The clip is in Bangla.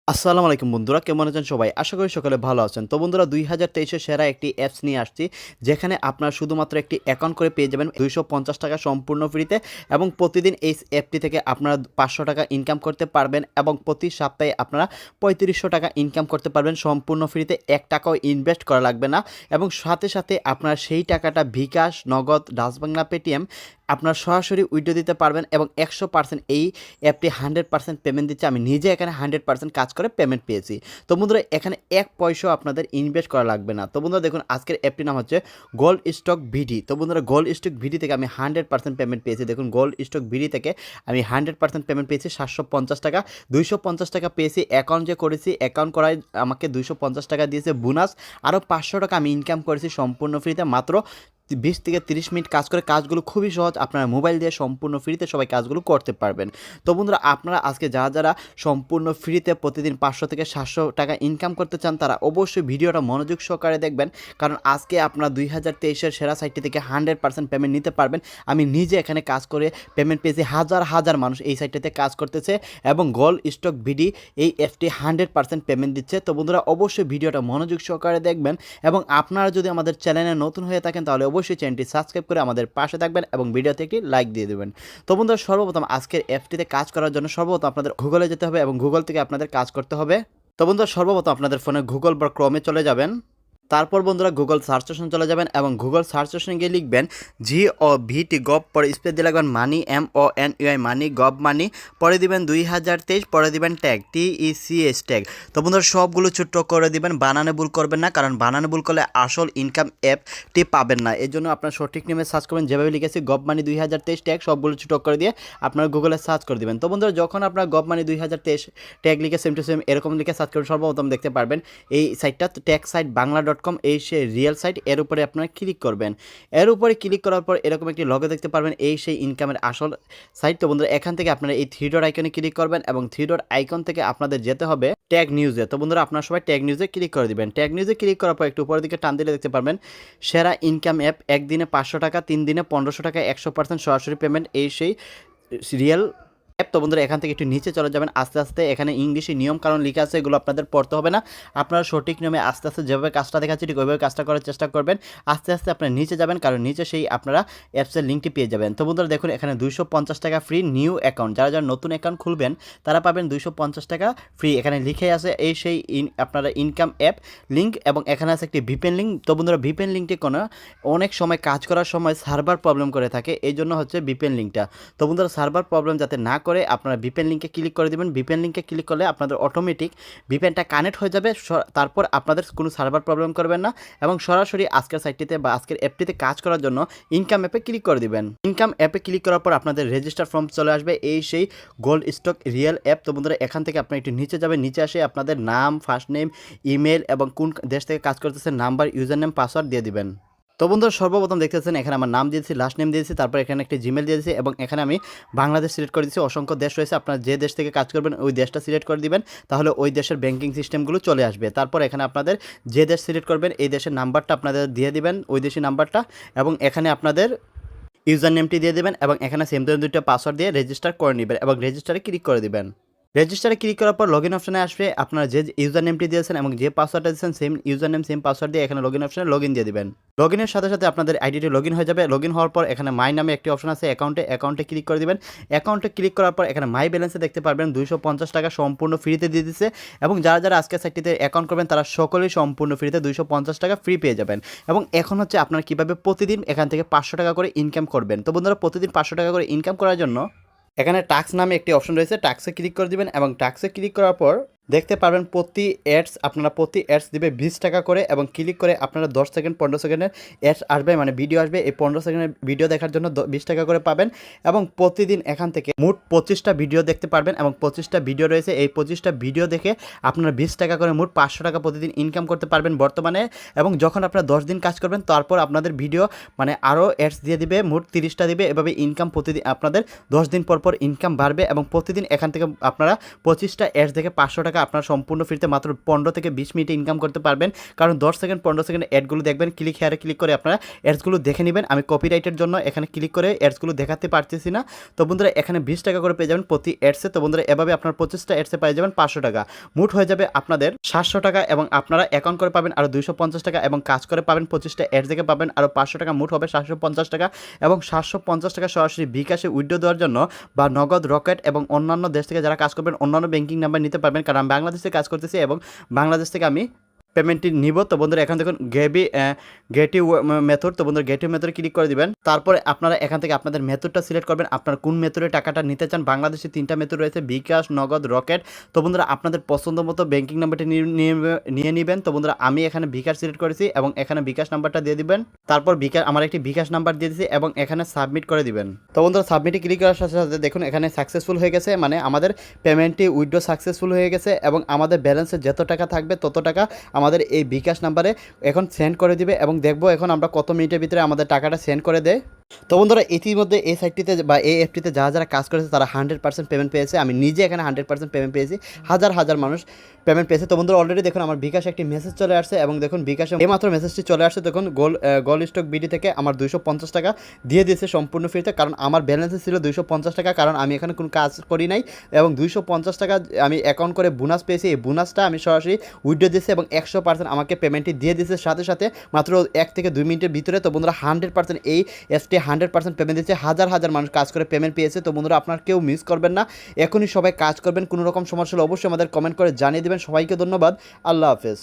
আসসালামু আলাইকুম বন্ধুরা, কেমন আছেন সবাই? আশা করি সকলে ভালো আছেন। তো বন্ধুরা, ২০২৩ সেরা একটি অ্যাপস নিয়ে আসছি, যেখানে আপনারা শুধুমাত্র একটি অ্যাকাউন্ট করে পেয়ে যাবেন ৳২৫০ সম্পূর্ণ ফ্রিতে, এবং প্রতিদিন এই অ্যাপটি থেকে আপনারা ৳৫০০ ইনকাম করতে পারবেন, এবং প্রতি সপ্তাহে আপনারা ৳৩৫০০ ইনকাম করতে পারবেন সম্পূর্ণ ফ্রিতে। ৳১ ইনভেস্ট করা লাগবে না, এবং সাথে সাথে আপনারা সেই টাকাটা bKash, নগদ, ডাচ বাংলা, পেটিএম আপনারা সরাসরি উইথড্র দিতে পারবেন, এবং ১০০% এই অ্যাপটি 100% পেমেন্ট দিচ্ছে। আমি নিজে এখানে 100% কাজ করে পেমেন্ট পেয়েছি। তো বন্ধুরা, এখানে ১ পয়সাও আপনাদের ইনভেস্ট করা লাগবে না। তো বন্ধুরা দেখুন, আজকের অ্যাপটির নাম হচ্ছে গোল্ড স্টক ভিডি। তো বন্ধুরা, গোল্ড স্টক ভিডি থেকে আমি 100% পেমেন্ট পেয়েছি। দেখুন, গোল্ড স্টক ভিডি থেকে আমি 100% পেমেন্ট পেয়েছি ৳৭৫০, ৳২৫০ পেয়েছি। অ্যাকাউন্ট যে করেছি, অ্যাকাউন্ট করায় আমাকে ৳২৫০ দিয়েছে বোনাস। আরও ৳৫০০ আমি ইনকাম করেছি সম্পূর্ণ ফ্রিতে, মাত্র 20 থেকে 30 মিনিট কাজ করে। কাজগুলো খুবই সহজ, আপনারা মোবাইল দিয়ে সম্পূর্ণ ফ্রিতে সবাই কাজগুলো করতে পারবেন। তো বন্ধুরা, আপনারা আজকে যারা সম্পূর্ণ ফ্রিতে প্রতিদিন 500 থেকে 700 ইনকাম করতে চান, তারা অবশ্যই ভিডিওটা মনোযোগ সহকারে দেখবেন, কারণ আজকে আপনারা 2023-এর সেরা সাইটটি থেকে 100% পেমেন্ট নিতে পারবেন। আমি নিজে এখানে কাজ করে পেমেন্ট পেয়েছি। হাজার হাজার মানুষ এই সাইটটিতে কাজ করতেছে, এবং গোল্ড স্টক ভিডি এই অ্যাপটি 100% পেমেন্ট দিচ্ছে। তো বন্ধুরা, অবশ্যই ভিডিওটা মনোযোগ সহকারে দেখবেন, এবং আপনারা যদি আমাদের চ্যানেলে নতুন হয়ে থাকেন, তাহলে অবশ্যই চ্যানেলটি সাবস্ক্রাইব করে আমাদের পাশে থাকবেন, এবং ভিডিওতে একটি লাইক দিয়ে দেবেন। তো বন্ধুরা, সর্বপ্রথম আজকের অ্যাপটিতে কাজ করার জন্য সর্বপ্রথম আপনাদের গুগলে যেতে হবে, এবং গুগল থেকে আপনাদের কাজ করতে হবে। তো বন্ধুরা, সর্বপ্রথম আপনাদের ফোনে গুগল বা ক্রোমে চলে যাবেন। তারপর বন্ধুরা, গুগল সার্চ অপশন চলে যাবেন, এবং গুগল সার্চ অপশনে গিয়ে লিখবেন GOVT গভ, পরে স্পেস দিয়ে লিখবেন মানি, MONEY মানি, গভ মানি, পরে দিবেন 2023, পরে দিবেন ট্যাগ TECH ট্যাগ। তো বন্ধুরা, সবগুলো ছোট্ট করে দিবেন, বানানে ভুল করবেন না, কারণ বানানে ভুল করলে আসল ইনকাম অ্যাপটি পাবেন না। এই জন্য আপনার সঠিক নেমে সার্চ করবেন, যেভাবে লিখেছি গভ মানি 2023 ট্যাগ, সবগুলো ছোট করে দিয়ে আপনার গুগলে সার্চ করে দিবেন। তো বন্ধুরা, যখন আপনার গভ মানি 2023 ট্যাগ লিখে সেম টু সেম এরকম লিখে সার্চ করবেন, সর্বপ্রথম দেখতে পারবেন এই সাইটটা ট্যাগ সাইট বাংলা.com, এই সেই রিয়েল সাইট। এর উপরে আপনারা ক্লিক করবেন। এর উপরে ক্লিক করার পর এরকম একটি লগো দেখতে পারবেন, এই সেই ইনকামের আসল সাইট। তো বন্ধুরা, এখান থেকে আপনারা এই 3 ডট আইকনে ক্লিক করবেন, এবং 3 ডট আইকন থেকে আপনাদের যেতে হবে ট্যাগ নিউজে। তো বন্ধুরা, আপনারা সবাই ট্যাগ নিউজে ক্লিক করে দিবেন। ট্যাগ নিউজে ক্লিক করার পর একটু উপরের দিকে টান দিলে দেখতে পারবেন সেরা ইনকাম অ্যাপ, একদিনে ৳500, 3 দিনে ৳1500, 100% সরাসরি পেমেন্ট, এই সেই রিয়েল অ্যাপ। তো বন্ধুরা, এখান থেকে একটু নিচে চলে যাবেন আস্তে আস্তে। এখানে ইংলিশে নিয়ম কারণ লেখা আছে, এগুলো আপনাদের পড়তে হবে না। আপনারা সঠিক নিয়মে আস্তে আস্তে যেভাবে কাজটা দেখাচ্ছি ঠিক ওইভাবে কাজটা করার চেষ্টা করবেন। আস্তে আস্তে আপনারা নিচে যাবেন, কারণ নিচে সেই আপনারা অ্যাপসের লিঙ্কটি পেয়ে যাবেন। তো বন্ধুরা দেখুন, এখানে ৳250 ফ্রি নিউ অ্যাকাউন্ট, যারা নতুন অ্যাকাউন্ট খুলবেন তারা পাবেন ৳250 ফ্রি। এখানে লিখে আছে এই সেই আপনারা ইনকাম অ্যাপ লিঙ্ক, এবং এখানে আছে একটি ভিপিএন লিঙ্ক। তো বন্ধুরা, ভিপিএন লিঙ্কটি কোনো অনেক সময় কাজ করার সময় সার্ভার প্রবলেম করে থাকে, এই জন্য হচ্ছে ভিপিএন লিঙ্কটা। তো বন্ধুরা, সার্ভার প্রবলেম যাতে না করে আপনারা ভিপিএন লিঙ্কে ক্লিক করে দেবেন। ভিপিএন লিঙ্কে ক্লিক করলে আপনাদের অটোমেটিক ভিপিএনটা কানেক্ট হয়ে যাবে। তারপর আপনাদের কোনো সার্ভার প্রবলেম করবেন না, এবং সরাসরি আজকের সাইটটিতে বা আজকের অ্যাপটিতে কাজ করার জন্য ইনকাম অ্যাপে ক্লিক করে দিবেন। ইনকাম অ্যাপে ক্লিক করার পর আপনাদের রেজিস্টার ফর্ম চলে আসবে, এই সেই গোল্ড স্টক রিয়েল অ্যাপ। তো বন্ধুরা, এখান থেকে আপনারা একটু নিচে যাবেন, নিচে আসে আপনাদের নাম, ফার্স্ট নেম, ইমেল, এবং কোন দেশ থেকে কাজ করতেছেন নাম্বার, ইউজার নেম, পাসওয়ার্ড দিয়ে দিবেন। তো বন্ধুরা, সর্বপ্রথম দেখতেছেন এখানে আমার নাম দিয়েছি, লাস্ট নেম দিয়েছি, তারপর এখানে একটি জিমেল দিয়েছি, এবং এখানে আমি বাংলাদেশ সিলেক্ট করে দিয়েছি। অসংখ্য দেশ রয়েছে, আপনারা যে দেশ থেকে কাজ করবেন ওই দেশটা সিলেক্ট করে দিবেন, তাহলে ওই দেশের ব্যাংকিং সিস্টেমগুলো চলে আসবে। তারপর এখানে আপনাদের যে দেশ সিলেক্ট করবেন এই দেশের নাম্বারটা আপনাদের দিয়ে দিবেন, ওই দেশের নাম্বারটা, এবং এখানে আপনাদের ইউজার নেমটি দিয়ে দেবেন, এবং এখানে সেম ধরনের 2টা পাসওয়ার্ড দিয়ে রেজিস্টার করে নেবেন, এবং রেজিস্টারে ক্লিক করে দিবেন। রেজিস্টারে ক্লিক করার পর লগইন অপশনে আসবে, আপনারা যে ইউজার নেমটি দিয়েছেন এবং যে পাসওয়ার্ডটা দিয়েছেন same user name same password দিয়ে এখানে লগইন অপশনে লগইন দিয়ে দিবেন। লগইনের সাথে সাথে আপনাদের আইডিটি লগইন হয়ে যাবে। লগইন হওয়ার পর এখানে মাই নামে একটি অপশন আছে, অ্যাকাউন্টে ক্লিক করে দিবেন। অ্যাকাউন্টে ক্লিক করার পর এখানে মাই ব্যালেন্সে দেখতে পারবেন ৳250 সম্পূর্ণ ফ্রিতে দিয়ে দিচ্ছে, এবং যারা আজকের সাইটটিতে অ্যাকাউন্ট করবেন তারা সকলেই সম্পূর্ণ ফ্রিতে ৳250 ফ্রি পেয়ে যাবেন। এবং এখন হচ্ছে আপনারা কীভাবে প্রতিদিন এখান থেকে ৳500 করে ইনকাম করবেন। তো বন্ধুরা, প্রতিদিন ৳500 করে ইনকাম করার জন্য এখানে টাস্ক নামে একটি অপশন রয়েছে, টাস্কে ক্লিক করে দিবেন, এবং টাস্কে ক্লিক করার পর দেখতে পারবেন প্রতি অ্যাডস দিবে ৳20 করে, এবং ক্লিক করে আপনারা 10 সেকেন্ড 15 সেকেন্ডের অ্যাডস আসবে, মানে ভিডিও আসবে। এই 15 সেকেন্ডের ভিডিও দেখার জন্য ৳20 করে পাবেন, এবং প্রতিদিন এখান থেকে মোট 25টা ভিডিও দেখতে পারবেন, এবং 25টা ভিডিও রয়েছে। এই 25টা ভিডিও দেখে আপনারা ৳20 করে মোট ৳500 প্রতিদিন ইনকাম করতে পারবেন বর্তমানে। এবং যখন আপনারা 10 দিন কাজ করবেন তারপর আপনাদের ভিডিও মানে আরও অ্যাডস দিয়ে দিবে, মোট 30টা দিবে। এভাবে ইনকাম প্রতিদিন আপনাদের 10 দিন পর ইনকাম বাড়বে, এবং প্রতিদিন এখান থেকে আপনারা 25টা অ্যাডস দেখে ৳500 টাকা আপনার সম্পূর্ণ ফ্রিতে মাত্র 15 থেকে 20 মিনিটে ইনকাম করতে পারবেন। কারণ 10 সেকেন্ড 15 সেকেন্ড অ্যাডগুলো দেখবেন, ক্লিক হেয়ারে ক্লিক করে আপনারা অ্যাডসগুলো দেখে নেবেন। আমি কপিরাইটের জন্য এখানে ক্লিক করে অ্যাডসগুলো দেখাতে পারতেছি না। তো বন্ধুরা এখানে 20 টাকা করে পেয়ে যাবেন প্রতি অ্যাডসে। তো বন্ধুরা এভাবে আপনার 25টা অ্যাডসে পেয়ে যাবেন 500 টাকা, মোট হয়ে যাবে আপনাদের 700 টাকা এবং আপনারা অ্যাকাউন্ট করে পাবেন আরও 250 টাকা এবং কাজ করে পাবেন 25টা অ্যাডস দেখে পাবেন আরও 500 টাকা, মোট হবে 750 টাকা। এবং 750 টাকা সরাসরি বিকাশে উইথড্র দেওয়ার জন্য বা নগদ, রকেট এবং অন্যান্য দেশ থেকে যারা কাজ করবেন অন্যান্য ব্যাংকিং নাম্বার নিতে পারবেন, কারণ আমি বাংলাদেশ থেকে কাজ করতেছি এবং বাংলাদেশ থেকে আমি পেমেন্টটি নিব। তো বন্ধুরা এখন দেখুন গেটি মেথড, তো বন্ধুরা গেটি মেথডে ক্লিক করে দিবেন। তারপরে আপনারা এখান থেকে আপনাদের মেথডটা সিলেক্ট করবেন, আপনার কোন মেথডে টাকাটা নিতে চান। বাংলাদেশে 3টা মেথড রয়েছে, বিকাশ, নগদ, রকেট। তো বন্ধুরা আপনাদের পছন্দ মতো ব্যাংকিং নাম্বারটি নিয়ে নেবেন। তো বন্ধুরা আমি এখানে বিকাশ সিলেক্ট করেছি এবং এখানে বিকাশ নাম্বারটা দিয়ে দিবেন। তারপর আমার একটি বিকাশ নাম্বার দিয়ে দিয়েছি এবং এখানে সাবমিট করে দিবেন। তো বন্ধুরা সাবমিটে ক্লিক করার সাথে সাথে দেখুন এখানে সাকসেসফুল হয়ে গেছে, মানে আমাদের পেমেন্টটি উইথড্র সাকসেসফুল হয়ে গেছে এবং আমাদের ব্যালেন্সে যত টাকা থাকবে তত টাকা আমাদের এই বিকাশ নাম্বারে এখন সেন্ড করে দিবে এবং দেখবো এখন আমরা কত মিনিটের ভিতরে আমাদের টাকাটা সেন্ড করে দেয়। তো বন্ধুরা ইতিমধ্যে এই সাইটটিতে বা এই অ্যাপটিতে যারা যারা কাজ করেছে তারা 100% পেমেন্ট পেয়েছে। আমি নিজে এখানে 100% পেমেন্ট পেয়েছি, হাজার হাজার মানুষ পেমেন্ট পেয়েছে। তো বন্ধুরা অলরেডি দেখুন আমার বিকাশে একটি মেসেজ চলে আসছে এবং দেখুন বিকাশে এইমাত্র মেসেজটি চলে আসছে। দেখুন গোল স্টক বিডি থেকে আমার 250 টাকা দিয়ে দিয়েছে সম্পূর্ণ ফ্রিতে, কারণ আমার ব্যালেন্সে ছিল 250 টাকা, কারণ আমি এখানে কোনো কাজ করি নাই এবং 250 টাকা আমি অ্যাকাউন্ট করে বোনাস পেয়েছি। এই বোনাসটা আমি সরাসরি উইথড্র দিয়েছি এবং 100% আমাকে পেমেন্টটি দিয়ে দিয়েছে সাথে সাথে মাত্র 1 থেকে 2 মিনিটের ভিতরে। তো বন্ধুরা 100% এই এসটি 100% পেমেন্ট দিচ্ছে, হাজার হাজার মানুষ কাজ করে পেমেন্ট পেয়েছে। তো বন্ধুরা আপনার কেউ মিস করবেন না, এখনই সবাই কাজ করবেন। কোনো রকম সমস্যা হলে অবশ্যই আমাদের কমেন্ট করে জানিয়ে দেবেন। সবাইকে ধন্যবাদ, আল্লাহ হাফেজ।